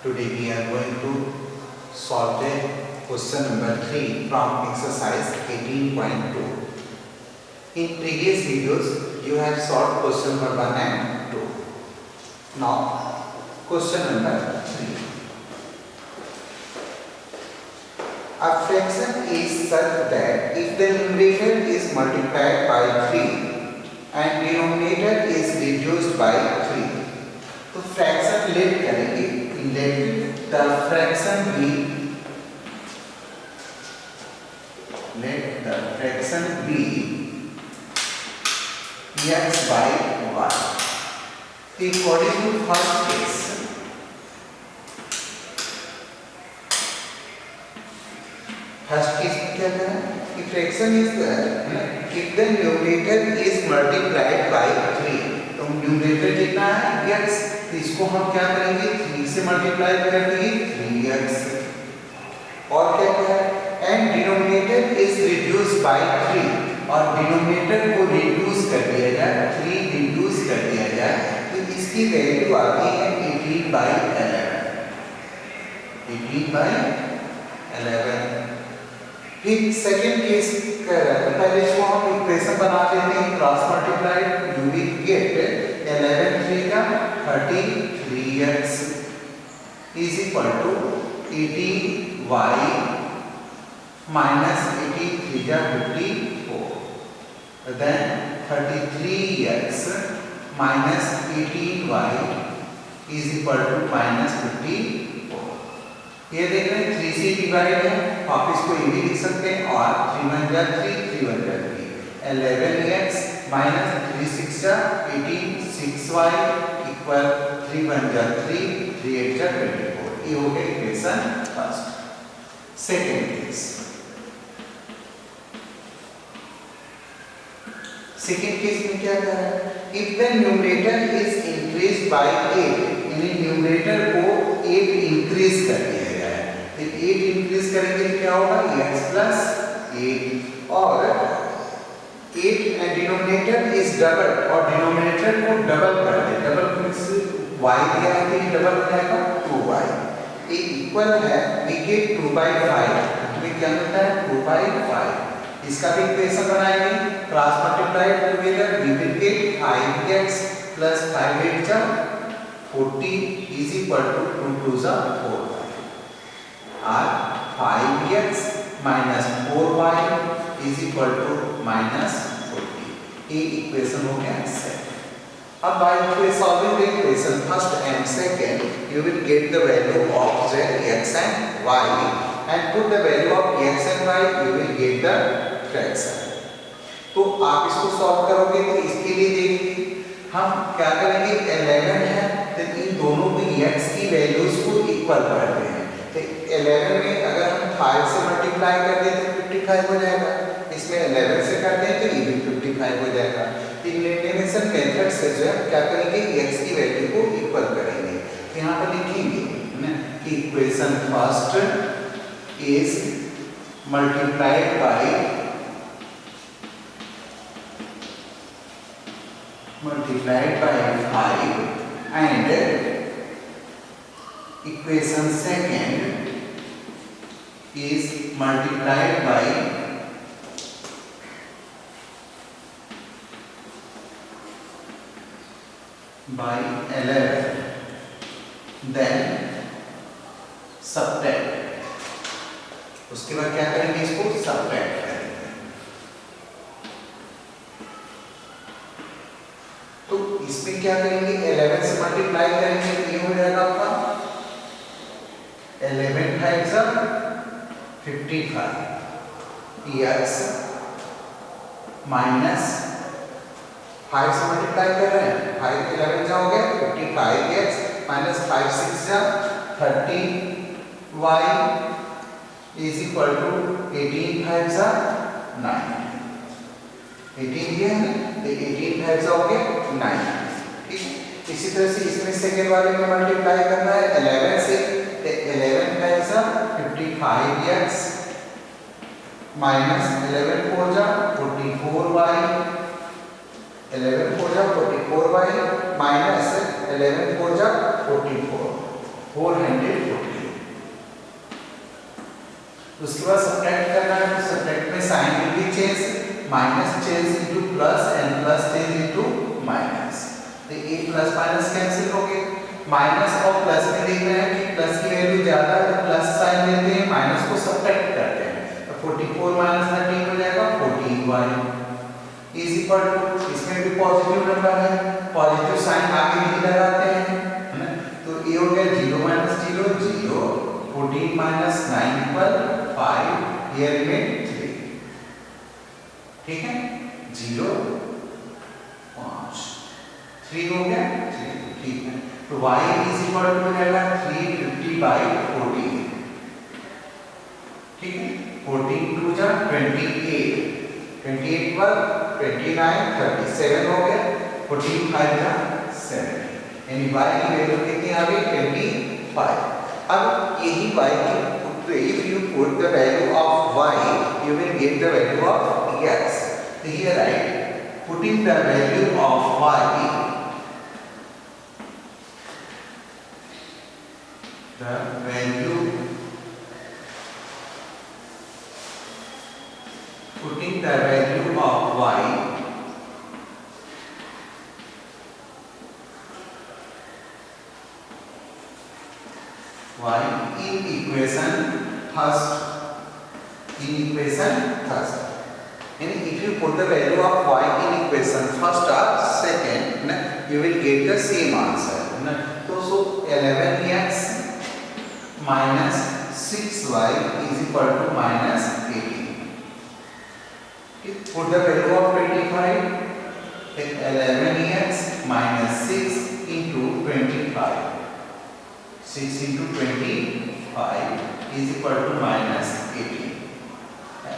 Today we are going to solve the question number 3 from exercise 18.2. In previous videos you have solved question number 1 and 2. Now question number 3. A fraction is such that if the numerator is multiplied by 3 and denominator is reduced by 3, तो fraction late करेंगे. Let the fraction be x by y. According to first case, में क्या करना है कि fraction is if the numerator is multiplied by 3, तो numerator कितना है x, तो इसको हम क्या करेंगे 3 से मल्टीप्लाई कर देंगे 3x. और क्या है and denominator is reduce by 3, और डिनोमिनेटर को रिड्यूस कर दिया जाए 3 रिड्यूस कर दिया जाए तो इसकी वैल्यू आती है 18 by 11. फिर सेकंड केस कर रहा है, पहले इसको हम इक्वेशन बना लेते हैं cross multiplied. You will get 11 3 का 33x is equal to 80y minus 83 का 54. Then 33x minus 18y is equal to minus 54. ये देख रहे हैं 3 से डिवाइड है, आप इसको ये भी लिख सकते हैं और 3 1 जा 3 3 1 जा 3. 11x माइनस 3 6 जा 18 6y इक्वल 3 1 जा 3 3 8 जा 24. ये हो गया equation first. Second case, second case में क्या कर रहा है, if the numerator is increased by 8, यानी न्यूमरेटर को 8 इंक्रीज कर दिया. 8 इंक्रीज करेंगे तो क्या होगा x प्लस 8, और 8 एंड डिनोमिनेटर इज डबल, और डिनोमिनेटर को डबल कर दे. डबल मींस y दिया है तो डबल हो जाएगा 2y. ये इक्वल है we get 2 by 5, तो क्या होता है 2 by 5. इसका भी इक्वेशन बनाएंगे cross multiplied together. we will get 5x plus 5 8 जा 40 is equal to 2 2 जा 4. और 5x minus 4y is equal to minus 40. ये इक्वेशन हो गया सेट. अब by solving the equation first and second, you will get the value of z x and y, and put the value of x and y, you will get the fraction. तो आप इसको solve करोगे तो इसके लिए देखिए हम क्या करेंगे, 11 है तो इन दोनों में x की वैल्यूज को इक्वल कर दें. 11 में अगर हम 5 से मल्टीप्लाई कर दें तो 55 हो जाएगा. इसमें 11 से करते हैं तो ये भी 55 हो जाएगा. इंटीग्रेशन मेथड से जो है क्या करेंगे x की वैल्यू को इक्वल करेंगे. तो यहाँ पर लिखेंगे ना कि equation first is multiplied by 5 and equation second is multiplied by 11, then subtract. उसके बाद क्या करेंगे, इसको subtract करेंगे. तो इसमें क्या करेंगे 11 से मल्टीप्लाई करेंगे तो ये हो जाएगा आपका 11 5 जा 55 x माइनस 5 से मल्टीप्लाई कर रहे हैं 5 11 जा हो गया 55x माइनस 5 6 जा 30y इज इक्वल टू 18 5 जा 9. 18 दिया है तो 18 5 जा हो गया 9. ठीक है. इसी तरह से इसमें सेकेंड वाले में मल्टीप्लाई करना है 11 से 11 5 जा 55x माइनस 11 4 जा 44y 11 4 जा 44y माइनस 11 4 जा 44. 440। उसके बाद सब्ट्रैक्ट करना है, तो सब्ट्रैक्ट में sign will be change, minus change into plus and plus change into minus. तो ये प्लस माइनस कैंसिल हो गए। माइनस और प्लस में देख रहे हैं कि प्लस की वैल्यू ज्यादा है तो प्लस साइन लेते हैं, माइनस को सब्ट्रैक्ट करते हैं, तो 44 माइनस 13 हो जाएगा 14y इज इक्वल टू, इसमें भी पॉजिटिव नंबर है, पॉजिटिव साइन आगे नहीं लगाते हैं, है ना। तो ये हो गया 0 minus 0 0, 14 minus 9 equal 5, here remain 3। ठीक है, 0 5 3 हो गया 3। ठीक है, तो y इज इक्वल टू हो जाएगा 350 बाई 14। ठीक है, 14 टू जा 28, 28 पर 29 37 हो गया, 14 5 जा 7, यानी y की वैल्यू कितनी आ गई 25। अब यही y की, if you put the value of y, you will get the value of x. So here write, putting the value of y, the value, putting the value of y in equation first, and if you put the value of y in equation first or second, you will get the same answer. So 11x minus 6y is equal to minus 18. Put the value of 25, 11x minus 6 into 25. 6 into 25 is equal to minus 18.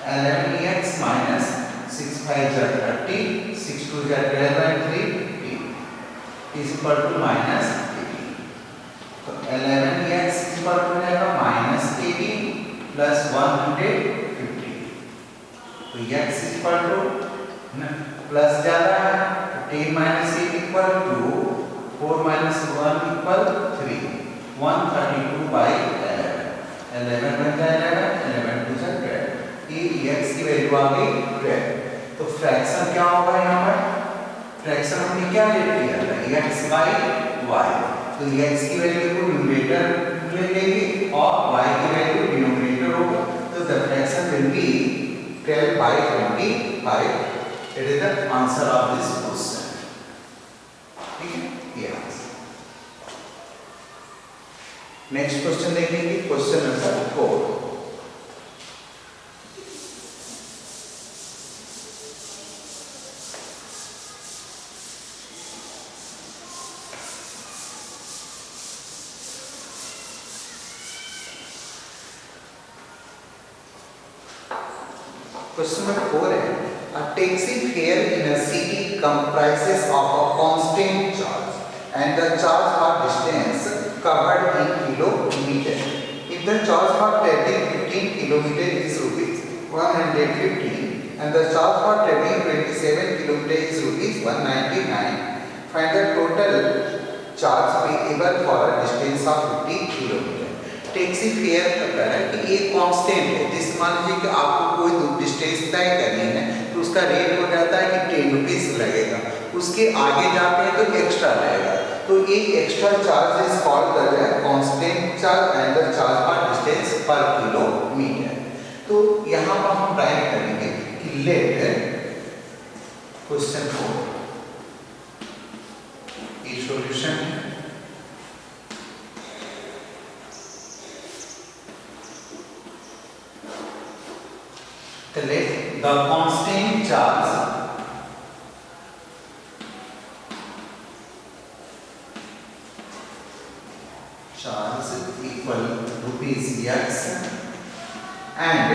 11x minus 6 5 is 30, 6 2 is 12 and 3 15 is equal to minus 18. So 11x is equal to minus 18 plus 150. तो x is equal to plus ज्यादा है, 10 minus 8 equal to 4 minus 1 equal 3, 132 by 11, 11 बन जाएगा 11 to जा 12, ये x की value आ गई 12। तो फ्रैक्शन क्या होगा यहाँ पर, फ्रैक्शन हमने क्या ले लिया था x by y, तो x की वैल्यू को न्यूमरेटर ले लेंगे और y की वैल्यू डिनोमिनेटर होगा, तो the fraction will be 12 by 25। It is the answer of this question. ठीक है, ये आंसर। नेक्स्ट क्वेश्चन देखेंगे, क्वेश्चन नंबर 4। क्वेश्चन नंबर 4 है, a taxi fare in a city comprises of a constant charge and the charge for distance covered in kilometer. If the charge for traveling 15 km is rupees 115 and the charge for traveling 27 km is rupees 199, find the total charge payable for a distance of 50 km. Taxi fare का कह कि एक constant है, जिस मान लीजिए कि आपको कोई डिस्टेंस तय करनी है तो उसका रेट हो जाता है कि 10 रुपीज लगेगा, उसके आगे जाते हैं तो एक्स्ट्रा लगेगा, तो ये एक्स्ट्रा चार्ज इज कॉल्ड करते हैं constant charge and the charge पर डिस्टेंस पर किलोमीटर। तो यहाँ पर हम राइट करेंगे कि लेट क्वेश्चन 4 ये सॉल्यूशन है। तो let the constant charge equal rupees x and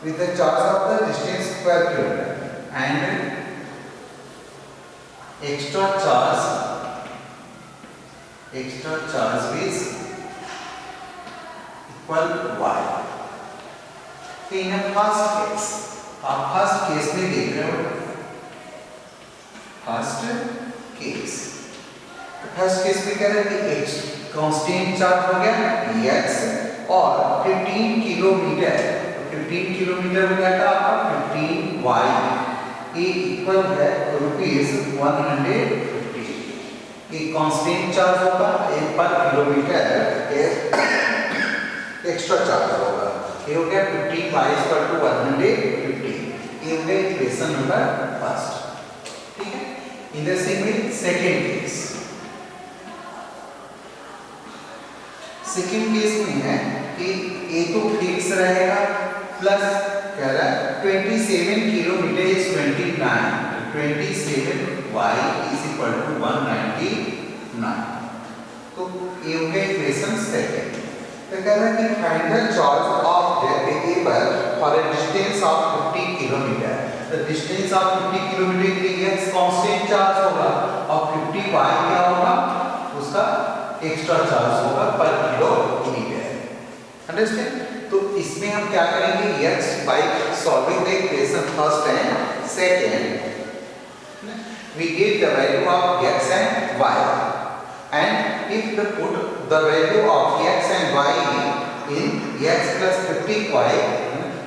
with the charge of the distance per kilometer and extra charge is equal y। In first case, आप फर्स्ट केस में देख रहे हो, फर्स्ट केस फर्स्ट केस में कह रहे हैं कि x कांस्टेंट चार्ज हो गया x और 15 किलोमीटर, 15 किलोमीटर हो जाता है आपका 15y ये इक्वल है ₹150। ये कांस्टेंट चार्ज होगा, एक पर किलोमीटर एक्स्ट्रा चार्ज होगा। ये हो गया 15y = 150। ये हो गया इक्वेशन नंबर फर्स्ट। ठीक है, in the same way second case, second case में है कि ए तो फिक्स रहेगा प्लस कह रहा है 27 किलोमीटर इज 29, 27y = 199। तो ये हो गया इक्वेशन सेकंड। तो कह रहा है कि find the charge of the variable for a distance of 50 kilometre. The distance of 50 kilometre के लिए x कांस्टेंट चार्ज होगा और 50y क्या होगा, उसका एक्स्ट्रा चार्ज होगा पर किलोमीटर। अंडरस्टैंड? तो इसमें हम क्या करेंगे, x by solving the equation first and second we get the value of x and y, and if we put the value of x and y in x plus 50y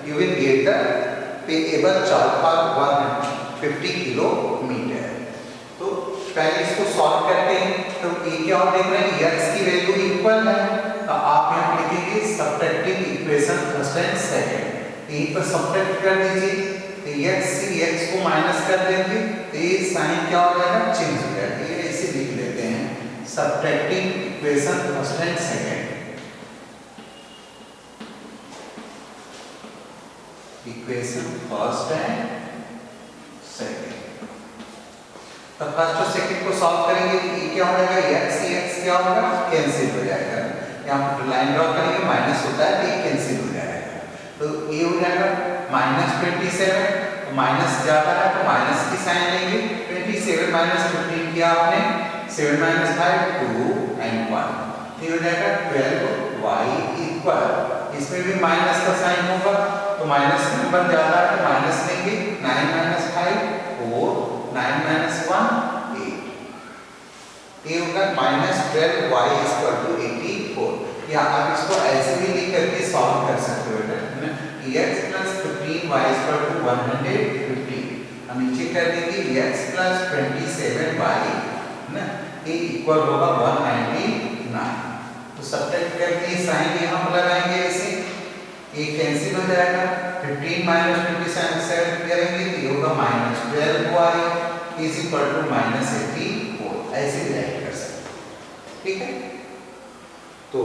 you will get the payable charge for 150 kilometre. तो पहले इसको solve करते हैं। तो ये क्या हम देख रहे हैं, x की वैल्यू इक्वल है, तो आप यहाँ लिखेंगे subtracting equation first and second. यहीं पर सब्ट्रैक्ट कर दीजिए, तो x से x को माइनस कर देंगे तो ये साइन क्या हो जाएगा, चेंज हो जाएगा। ये ऐसे लिख लेते हैं subtracting equation first and second. Equation first and second, तो फर्स्ट और सेकंड को सॉल्व करेंगे तो ये क्या हो जाएगा, x से x क्या होगा, कैंसिल हो जाएगा। यहाँ पर लाइन ड्रॉ करेंगे, माइनस होता है तो ये कैंसिल हो जाएगा। तो ये हो जाएगा -27, तो माइनस ज्यादा है तो माइनस की साइन लेंगे। 27 - 15 किया आपने, 7 - 5 2 and 1, ये हो जाएगा 12y इक्वल, इसमें भी माइनस का साइन होगा तो माइनस नंबर ज्यादा है तो माइनस लेंगे। 9 - 5 4, 9 - 1 8, ये होगा -12y = 84। या आप इसको ऐसे भी लिख करके सॉल्व कर सकते हो बेटा, x + 15y = 150। हम नीचे कर देंगे x + 27y ना, ये इक्वल होगा 199। तो सब्ट्रैक्ट करके साइन यहाँ पर लगाएंगे, ऐसे ये कैंसिल हो जाएगा। 15 - 27 करेंगे तो ये होगा -12y = -84। ऐसे भी राइट कर सकते हैं। ठीक है, तो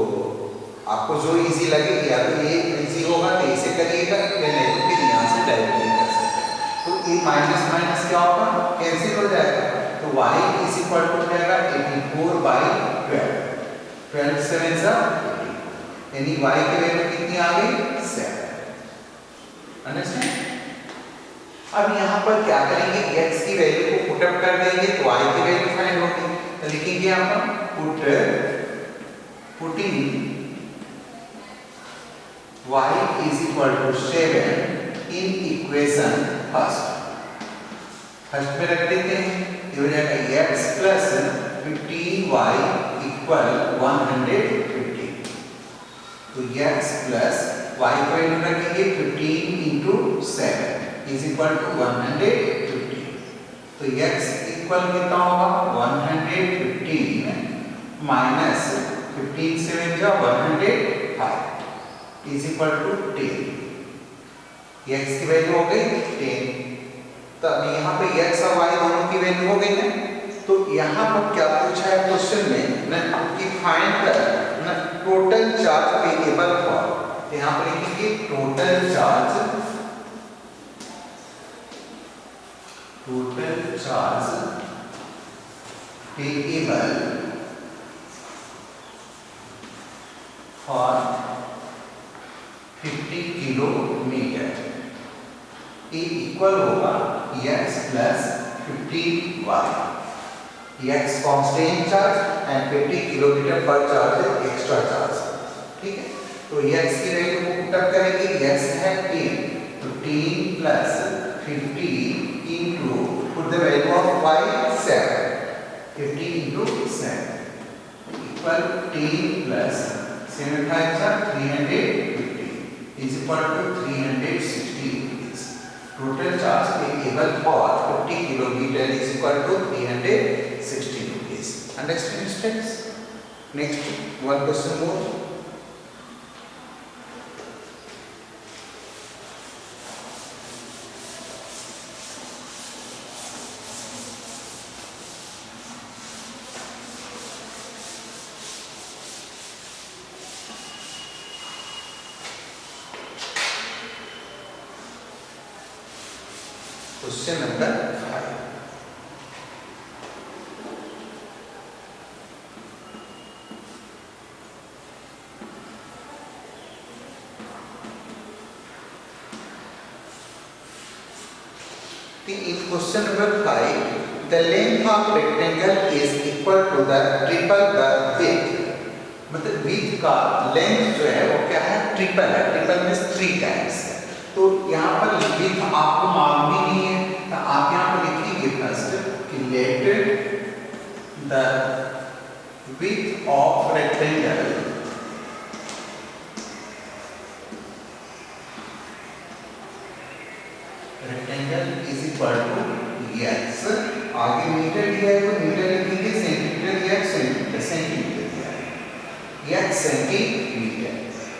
आपको जो इजी लगे, या तो ये इजी होगा तो इसे करिएगा, या नहीं तो फिर यहाँ से डायरेक्टली कर सकते हैं। तो ये माइनस माइनस क्या होगा, कैंसिल हो जाएगा। तो y = हो जाएगा 84/12, 12 × 7 = 80, यानी y की वैल्यू कितनी आ गई, 7। अंडरस्टैंड? अब यहाँ पर क्या करेंगे, x की वैल्यू को पुट अप कर देंगे तो y की वैल्यू फाइंड होगी। तो लिखेंगे यहाँ पर putting y = 7 in equation first में रख देते हैं। ये हो जाएगा x + 15y = 150। तो x + y को वैल्यू रखेंगे 15 × 7 = 150। तो x इक्वल कितना होगा, 115 माइनस 15 × 7 = 105 = 10। x की वैल्यू हो गई 10। तो अब यहाँ पे x और y दोनों की वैल्यू हो गई है। तो यहाँ पर क्या पूछा है क्वेश्चन में ना, कि find the total charge payable for. यहाँ पर लिखेंगे total charge payable for 50 kilometre. ये इक्वल होगा x + 15y। x constant charge and 50 kilometre पर चार्ज एक्स्ट्रा चार्ज। ठीक है, तो x की वैल्यू को पुट अप करेंगे, x है 10, तो 10 + 50 into put the value of y 7, 50 into 7 equal 10 plus 7 times are 350 is equal to 360 rupees. Total charge payable for 50 kilometer is equal to 360 rupees. Understand students? Next one question more. Question number 5. In question number 5, the length of rectangle is equal to the triple the width. मतलब width का length जो है वो क्या है? Triple है. Triple means 3 times है. तो यहाँ पर width आपको मालूम ही नहीं है, तो आप यहाँ पर लिखेंगे फर्स्ट कि let the width of rectangle is equal to x. आगे मीटर दिया है तो मीटर लिखेंगे, सेंटीमीटर दिया है सेंटीमीटर, सेंटीमीटर दिया है x सेंटीमीटर.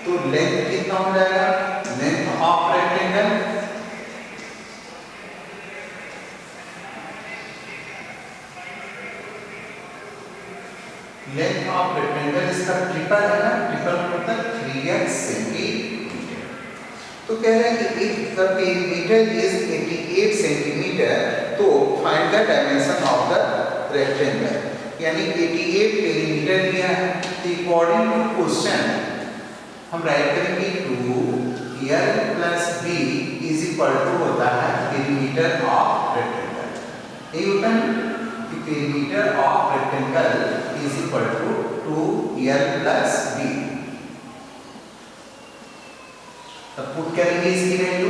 तो लेंथ कितना हो जाएगा? लेंथ ऑफ रेक्टेंगल इसका ट्रिपल है ना, ट्रिपल मतलब 3x सेंटीमीटर. तो कह रहे हैं कि if the perimeter is 88 centimetre तो find the dimension of the rectangle. यानी 88 पेरीमीटर दिया है. तो अकॉर्डिंग टू क्वेश्चन हम राइट करेंगे 2l plus b is equal to होता है पेरीमीटर ऑफ रेक्टेंगल. ये होता है कि perimeter of rectangle is equal to 2l plus b. तब पुट करेंगे इसकी वैल्यू.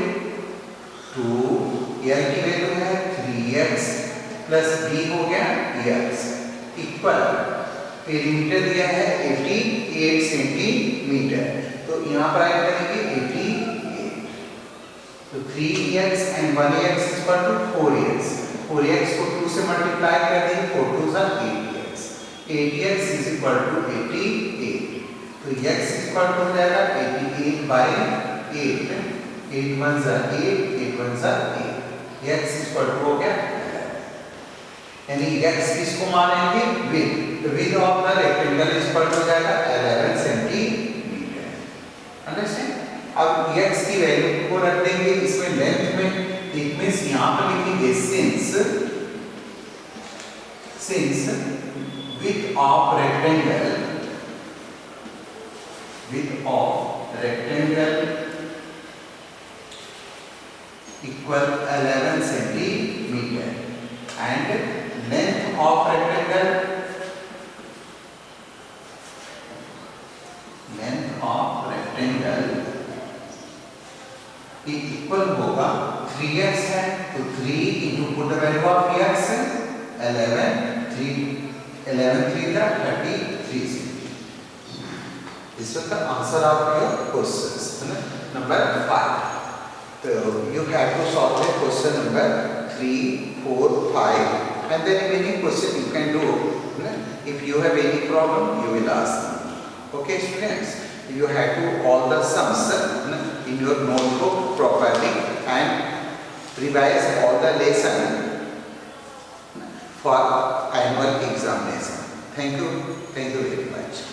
2l की वैल्यू है 3x प्लस b हो गया x इक्वल पेरीमीटर दिया है 88 सेंटीमीटर. तो यहाँ पर ऐड करेंगे 88. तो 3x and 1x is equal to 4x. 4x को 2 से मल्टीप्लाई कर देंगे, 4 2 are 8x. 8x is equal to 88. तो x is equal to हो जाएगा 88 by 8. 8 1s are 8, 8 1s are 8. x is equal to हो गया. यानी x किसको मानेंगे? width. The width of the rectangle is equal to हो जाएगा 11 सेंटीमीटर. अंडरस्टैंड? अब x की वैल्यू को रख देंगे इसमें लेंथ में. इट मींस यहां पर लिखेंगे since width of rectangle equal 11 centimeter and length of rectangle equal होगा 3x है तो 3 into put the value of x 11 3 का 33. This was the answer of your questions. Number 5. So you have to solve the question number 3, 4, 5 and then remaining question you can do. If you have any problem you will ask me. Okay students, you have to all the sums in your notebook properly and revise all the lesson for annual examination. Thank you very much.